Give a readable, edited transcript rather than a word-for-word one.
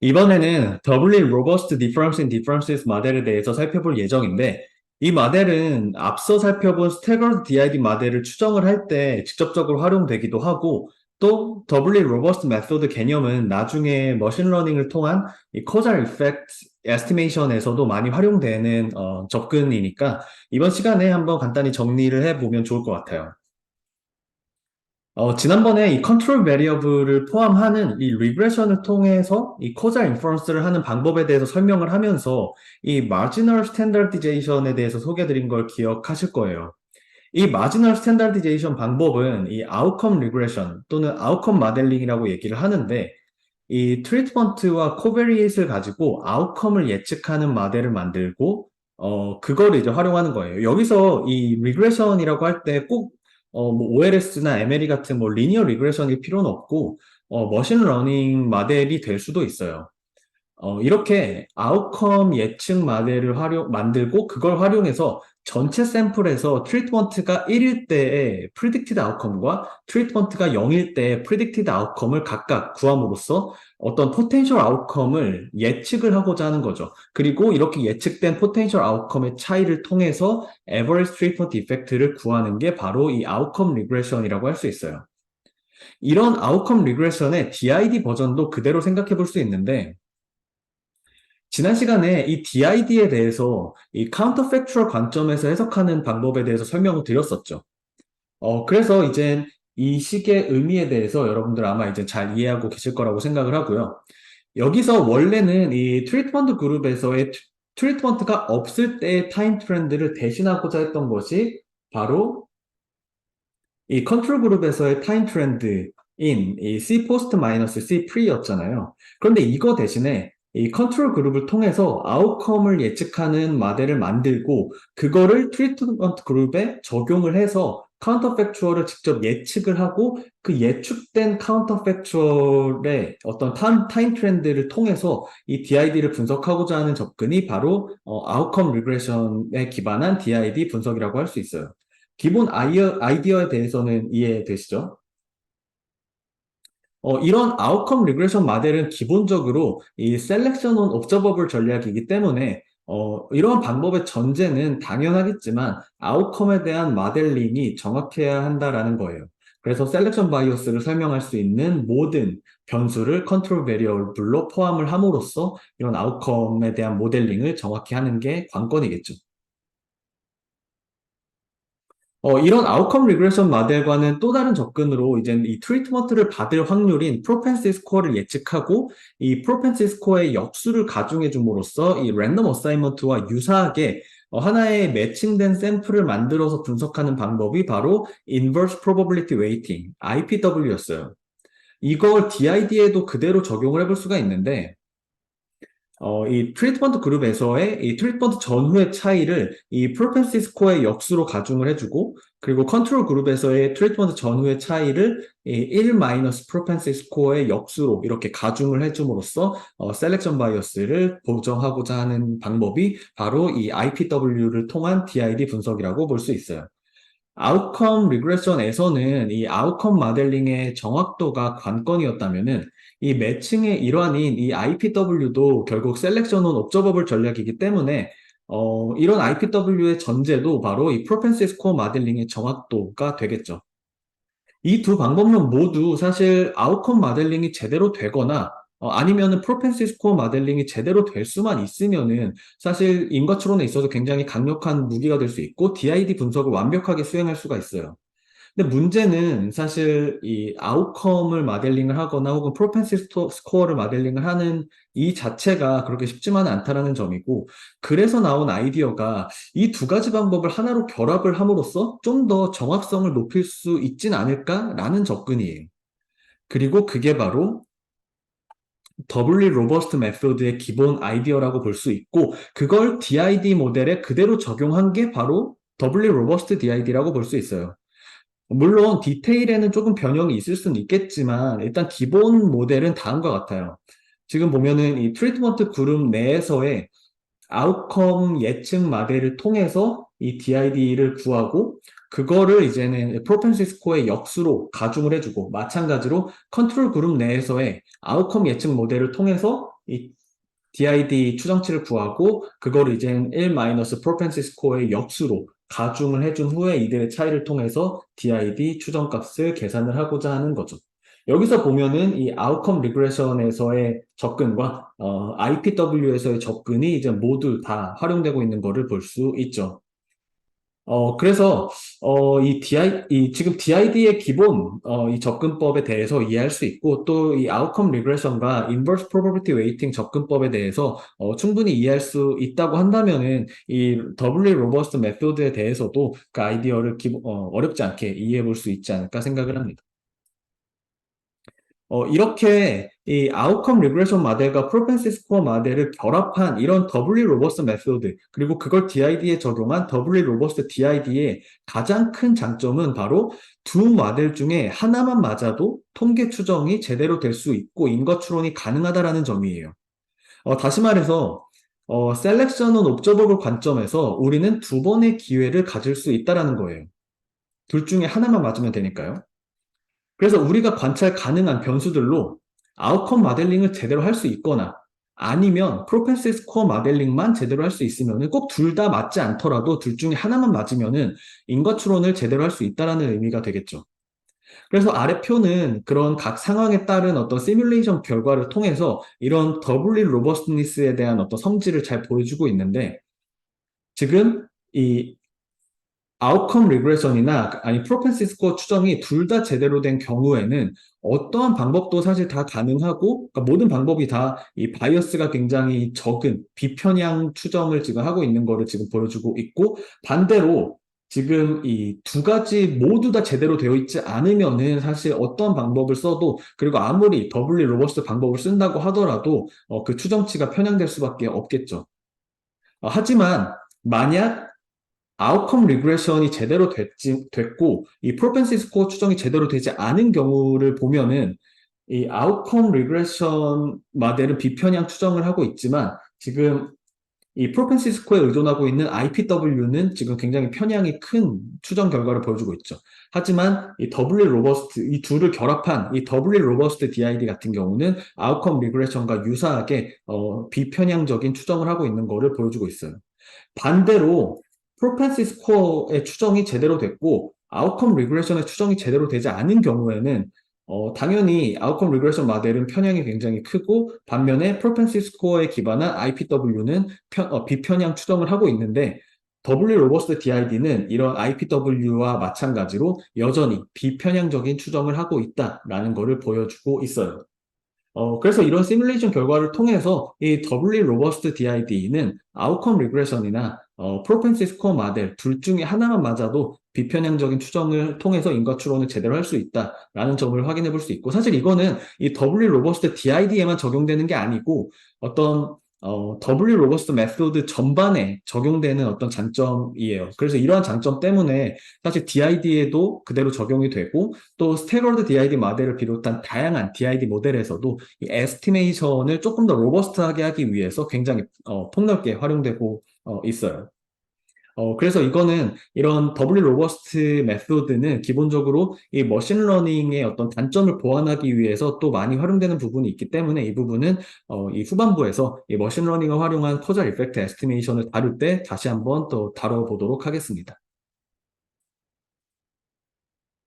이번에는 doubly robust difference in differences 모델에 대해서 살펴볼 예정인데, 이 모델은 앞서 살펴본 staggered DID 모델을 추정을 할 때 직접적으로 활용되기도 하고, 또 doubly robust method 개념은 나중에 머신러닝을 통한 이 causal effect estimation에서도 많이 활용되는 접근이니까 이번 시간에 한번 간단히 정리를 해보면 좋을 것 같아요. 지난번에 이 컨트롤 베리어블을 포함하는 이 리그레션을 통해서 이 코자 인퍼런스를 하는 방법에 대해서 설명을 하면서 이 마지널 스탠다디제이션에 대해서 소개드린 걸 기억하실 거예요. 이 마지널 스탠다디제이션 방법은 이 아웃컴 리그레션 또는 아웃컴 모델링이라고 얘기를 하는데 이 트리트먼트와 코베리에이트를 가지고 아웃컴을 예측하는 모델을 만들고 그거를 이제 활용하는 거예요. 여기서 이 리그레션이라고 할 때 꼭 뭐 OLS나 MLE 같은 뭐 리니어 리그레션일 필요는 없고 머신러닝 모델이 될 수도 있어요. 이렇게 아웃컴 예측 모델을 만들고 그걸 활용해서 전체 샘플에서 트리트먼트가 1일 때의 predicted outcome과 트리트먼트가 0일 때의 predicted outcome을 각각 구함으로써 어떤 potential outcome을 예측을 하고자 하는 거죠. 그리고 이렇게 예측된 potential outcome의 차이를 통해서 average treatment effect를 구하는 게 바로 이 outcome regression이라고 할 수 있어요. 이런 outcome regression의 DID 버전도 그대로 생각해 볼 수 있는데 지난 시간에 이 DID에 대해서 이 카운터팩추얼 관점에서 해석하는 방법에 대해서 설명을 드렸었죠. 그래서 이제 이 식의 의미에 대해서 여러분들 아마 이제 잘 이해하고 계실 거라고 생각을 하고요. 여기서 원래는 이 트리트먼트 그룹에서의 트리트먼트가 없을 때의 타임 트렌드를 대신하고자 했던 것이 바로 이 컨트롤 그룹에서의 타임 트렌드인 이 C 포스트 마이너스 C 프리였잖아요. 그런데 이거 대신에 이 컨트롤 그룹을 통해서 아웃컴을 예측하는 모델을 만들고 그거를 트리트먼트 그룹에 적용을 해서 카운터 팩추얼을 직접 예측을 하고 그 예측된 카운터 팩추얼의 어떤 타임 트렌드를 통해서 이 DID를 분석하고자 하는 접근이 바로 아웃컴 리그레션에 기반한 DID 분석이라고 할 수 있어요. 기본 아이디어에 대해서는 이해되시죠? 이런 아웃컴 리그레션 모델은 기본적으로 이 셀렉션 온 옵저버블 전략이기 때문에 이러한 방법의 전제는 당연하겠지만 아웃컴에 대한 모델링이 정확해야 한다라는 거예요. 그래서 셀렉션 바이어스를 설명할 수 있는 모든 변수를 컨트롤 베리어블로 포함을 함으로써 이런 아웃컴에 대한 모델링을 정확히 하는 게 관건이겠죠. 이런 아웃컴 리그레션 모델과는 또 다른 접근으로 이제 이 트리트먼트를 받을 확률인 프로펜시 스코어를 예측하고 이 프로펜시 스코어의 역수를 가중해 줌으로써 이 랜덤 어사이먼트와 유사하게 하나의 매칭된 샘플을 만들어서 분석하는 방법이 바로 Inverse Probability Weighting, IPW였어요. 이걸 DID에도 그대로 적용을 해볼 수가 있는데 이 트리트먼트 그룹에서의 이 트리트먼트 전후의 차이를 이 프로펜시 스코어의 역수로 가중을 해주고 그리고 컨트롤 그룹에서의 트리트먼트 전후의 차이를 이 1 마이너스 프로펜시 스코어의 역수로 이렇게 가중을 해줌으로써 셀렉션 바이어스를 보정하고자 하는 방법이 바로 이 IPW를 통한 DID 분석이라고 볼 수 있어요. 아웃컴 리그레션에서는 이 아웃컴 모델링의 정확도가 관건이었다면은 이 매칭의 일환인 이 IPW도 결국 셀렉션 온 옵저버블 전략이기 때문에 이런 IPW의 전제도 바로 이 프로펜시 스코어 모델링의 정확도가 되겠죠. 이 두 방법론 모두 사실 아웃컴 모델링이 제대로 되거나 아니면은 프로펜시 스코어 모델링이 제대로 될 수만 있으면은 사실 인과추론에 있어서 굉장히 강력한 무기가 될 수 있고 DID 분석을 완벽하게 수행할 수가 있어요. 근데 문제는 사실 이 아웃컴을 모델링을 하거나 혹은 프로펜시 스코어를 모델링을 하는 이 자체가 그렇게 쉽지만은 않다라는 점이고 그래서 나온 아이디어가 이 두 가지 방법을 하나로 결합을 함으로써 좀 더 정확성을 높일 수 있진 않을까라는 접근이에요. 그리고 그게 바로 더블리 로버스트 메소드의 기본 아이디어라고 볼 수 있고 그걸 DID 모델에 그대로 적용한 게 바로 더블리 로버스트 DID라고 볼 수 있어요. 물론 디테일에는 조금 변형이 있을 수는 있겠지만 일단 기본 모델은 다음과 같아요. 지금 보면은 이 트리트먼트 그룹 내에서의 아웃컴 예측 모델을 통해서 이 DID를 구하고 그거를 이제는 프로펜시 스코어의 역수로 가중을 해주고 마찬가지로 컨트롤 그룹 내에서의 아웃컴 예측 모델을 통해서 이 DID 추정치를 구하고 그거를 이제 1 프로펜시 스코어의 역수로 가중을 해준 후에 이들의 차이를 통해서 DID 추정값을 계산을 하고자 하는 거죠. 여기서 보면은 이 아웃컴 리그레션에서의 접근과 IPW에서의 접근이 이제 모두 다 활용되고 있는 거를 볼 수 있죠. 그래서, 지금 DID의 기본, 이 접근법에 대해서 이해할 수 있고, 또 이 아웃컴 리그레션과 인버스 프로버비티 웨이팅 접근법에 대해서, 충분히 이해할 수 있다고 한다면은, 이 더블리 로버스트 메소드에 대해서도 그 아이디어를 어렵지 않게 이해해 볼 수 있지 않을까 생각을 합니다. 이렇게 이 아웃컴 리그레션 모델과 프로펜시 스코어 모델을 결합한 이런 더블리 로버스트 메소드, 그리고 그걸 DID에 적용한 더블리 로버스트 DID의 가장 큰 장점은 바로 두 모델 중에 하나만 맞아도 통계 추정이 제대로 될 수 있고 인거 추론이 가능하다라는 점이에요. 다시 말해서 셀렉션은 옵저버블 관점에서 우리는 두 번의 기회를 가질 수 있다라는 거예요. 둘 중에 하나만 맞으면 되니까요. 그래서 우리가 관찰 가능한 변수들로 아웃컴 모델링을 제대로 할 수 있거나 아니면 프로펜시 스코어 모델링만 제대로 할 수 있으면 꼭 둘 다 맞지 않더라도 둘 중에 하나만 맞으면은 인과 추론을 제대로 할 수 있다라는 의미가 되겠죠. 그래서 아래 표는 그런 각 상황에 따른 어떤 시뮬레이션 결과를 통해서 이런 더블리 로버스트니스에 대한 어떤 성질을 잘 보여주고 있는데 지금 이 아웃컴 리그레션이나 아니 프로펜시 스코어 추정이 둘 다 제대로 된 경우에는 어떠한 방법도 사실 다 가능하고 그러니까 모든 방법이 다 이 바이어스가 굉장히 적은 비편향 추정을 지금 하고 있는 거를 지금 보여주고 있고 반대로 지금 이 두 가지 모두 다 제대로 되어 있지 않으면은 사실 어떠한 방법을 써도 그리고 아무리 더블리 로버스트 방법을 쓴다고 하더라도 그 추정치가 편향될 수밖에 없겠죠. 하지만 만약 아웃컴 리그레션이 제대로 됐고, 이 프로펜시 스코어 추정이 제대로 되지 않은 경우를 보면은, 이 아웃컴 리그레션 모델은 비편향 추정을 하고 있지만, 지금 이 프로펜시 스코어에 의존하고 있는 IPW는 지금 굉장히 편향이 큰 추정 결과를 보여주고 있죠. 하지만 이 더블리 로버스트, 이 둘을 결합한 이 더블리 로버스트 DID 같은 경우는 아웃컴 리그레션과 유사하게 비편향적인 추정을 하고 있는 거를 보여주고 있어요. 반대로 프로펜시 스코어의 추정이 제대로 됐고 아웃컴 리그레션의 추정이 제대로 되지 않은 경우에는 당연히 아웃컴 리그레션 모델은 편향이 굉장히 크고 반면에 프로펜시 스코어에 기반한 IPW는 비편향 추정을 하고 있는데 더블리 로버스트 DID는 이런 IPW와 마찬가지로 여전히 비편향적인 추정을 하고 있다라는 것을 보여주고 있어요. 그래서 이런 시뮬레이션 결과를 통해서 이 더블리 로버스트 DID는 아웃컴 리그레션이나 프로펜시 스코어 모델 둘 중에 하나만 맞아도 비편향적인 추정을 통해서 인과 추론을 제대로 할 수 있다라는 점을 확인해 볼 수 있고 사실 이거는 이 더블리 로버스트 DID에만 적용되는 게 아니고 어떤 W 로버스트 메소드 전반에 적용되는 어떤 장점이에요. 그래서 이러한 장점 때문에 사실 DID에도 그대로 적용이 되고 또 스테로드 DID 모델을 비롯한 다양한 DID 모델에서도 이 에스티메이션을 조금 더 로버스트하게 하기 위해서 굉장히 폭넓게 활용되고 있어요. 그래서 이거는 이런 더블리 로버스트 메소드는 기본적으로 이 머신러닝의 어떤 단점을 보완하기 위해서 또 많이 활용되는 부분이 있기 때문에 이 부분은 이 후반부에서 이 머신러닝을 활용한 코절 이펙트 에스티메이션을 다룰 때 다시 한번 또 다뤄보도록 하겠습니다.